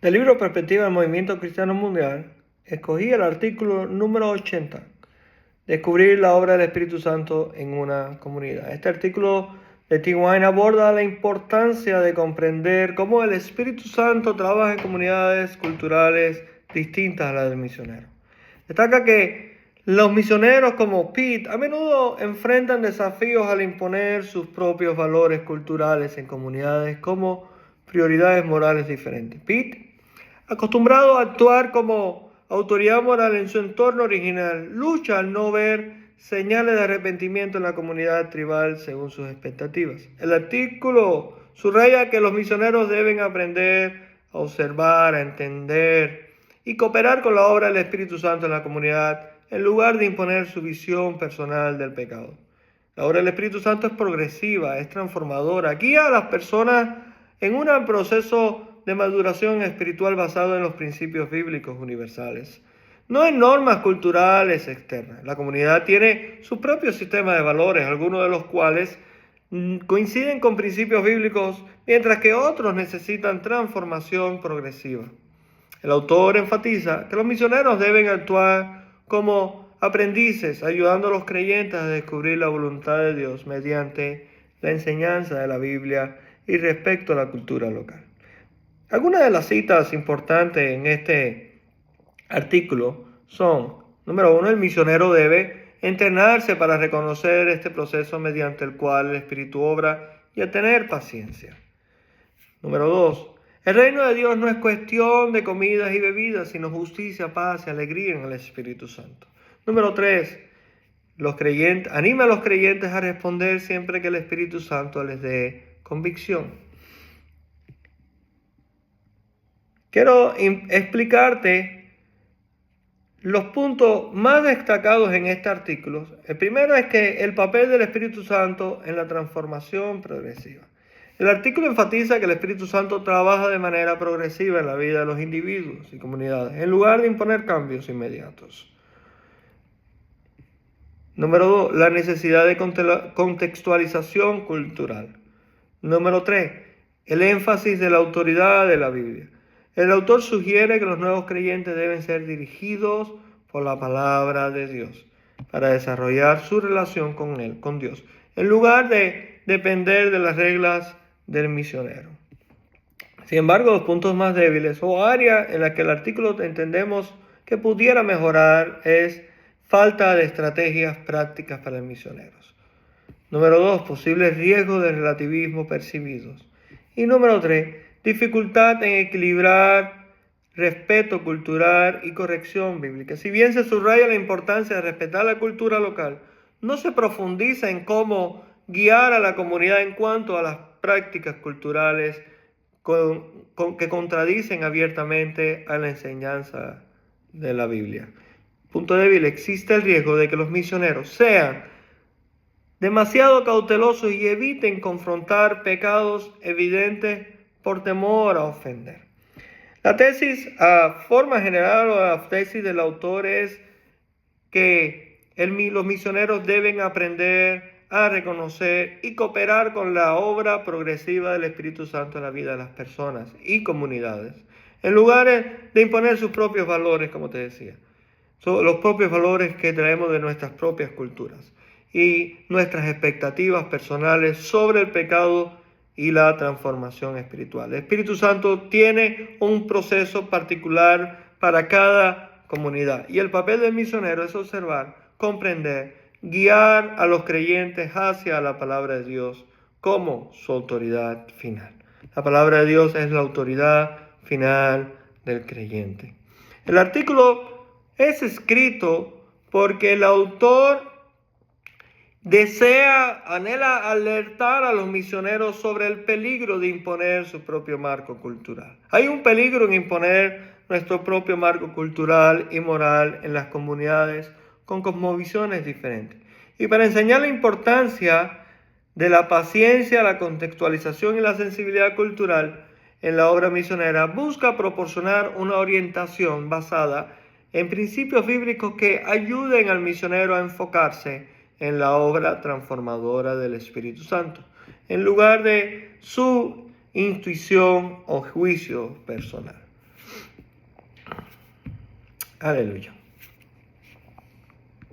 Del libro Perspectiva del Movimiento Cristiano Mundial, escogí el artículo número 80, Descubrir la obra del Espíritu Santo en una comunidad. Este artículo de T. Wine aborda la importancia de comprender cómo el Espíritu Santo trabaja en comunidades culturales distintas a las del misionero. Destaca que los misioneros como Pete a menudo enfrentan desafíos al imponer sus propios valores culturales en comunidades como prioridades morales diferentes. Pete, acostumbrado a actuar como autoridad moral en su entorno original, lucha al no ver señales de arrepentimiento en la comunidad tribal según sus expectativas. El artículo subraya que los misioneros deben aprender a observar, a entender y cooperar con la obra del Espíritu Santo en la comunidad en lugar de imponer su visión personal del pecado. La obra del Espíritu Santo es progresiva, es transformadora, guía a las personas en un proceso de maduración espiritual basado en los principios bíblicos universales, no en normas culturales externas. La comunidad tiene su propio sistema de valores, algunos de los cuales coinciden con principios bíblicos, mientras que otros necesitan transformación progresiva. El autor enfatiza que los misioneros deben actuar como aprendices, ayudando a los creyentes a descubrir la voluntad de Dios mediante la enseñanza de la Biblia y respecto a la cultura local. Algunas de las citas importantes en este artículo son: número 1, el misionero debe entrenarse para reconocer este proceso mediante el cual el Espíritu obra y a tener paciencia. Número 2, el reino de Dios no es cuestión de comidas y bebidas, sino justicia, paz y alegría en el Espíritu Santo. Número 3, anima a los creyentes a responder siempre que el Espíritu Santo les dé convicción. Quiero explicarte los puntos más destacados en este artículo. El primero es que el papel del Espíritu Santo en la transformación progresiva. El artículo enfatiza que el Espíritu Santo trabaja de manera progresiva en la vida de los individuos y comunidades, en lugar de imponer cambios inmediatos. Número 2, la necesidad de contextualización cultural. Número 3, el énfasis de la autoridad de la Biblia. El autor sugiere que los nuevos creyentes deben ser dirigidos por la palabra de Dios para desarrollar su relación con Él, con Dios, en lugar de depender de las reglas del misionero. Sin embargo, los puntos más débiles o áreas en las que el artículo entendemos que pudiera mejorar es falta de estrategias prácticas para los misioneros. Número 2, posibles riesgos de relativismo percibidos. Y número 3, dificultad en equilibrar respeto cultural y corrección bíblica. Si bien se subraya la importancia de respetar la cultura local, no se profundiza en cómo guiar a la comunidad en cuanto a las prácticas culturales que contradicen abiertamente a la enseñanza de la Biblia. Punto débil: existe el riesgo de que los misioneros sean demasiado cautelosos y eviten confrontar pecados evidentes por temor a ofender. La tesis, a forma general, o la tesis del autor es que los misioneros deben aprender a reconocer y cooperar con la obra progresiva del Espíritu Santo en la vida de las personas y comunidades, en lugar de imponer sus propios valores, como te decía, los propios valores que traemos de nuestras propias culturas y nuestras expectativas personales sobre el pecado y la transformación espiritual. El Espíritu Santo tiene un proceso particular para cada comunidad, y el papel del misionero es observar, comprender, guiar a los creyentes hacia la palabra de Dios como su autoridad final. La palabra de Dios es la autoridad final del creyente. El artículo es escrito porque el autor anhela alertar a los misioneros sobre el peligro de imponer su propio marco cultural. Hay un peligro en imponer nuestro propio marco cultural y moral en las comunidades con cosmovisiones diferentes. Y para enseñar la importancia de la paciencia, la contextualización y la sensibilidad cultural en la obra misionera, busca proporcionar una orientación basada en principios bíblicos que ayuden al misionero a enfocarse en la obra transformadora del Espíritu Santo, en lugar de su intuición o juicio personal. Aleluya.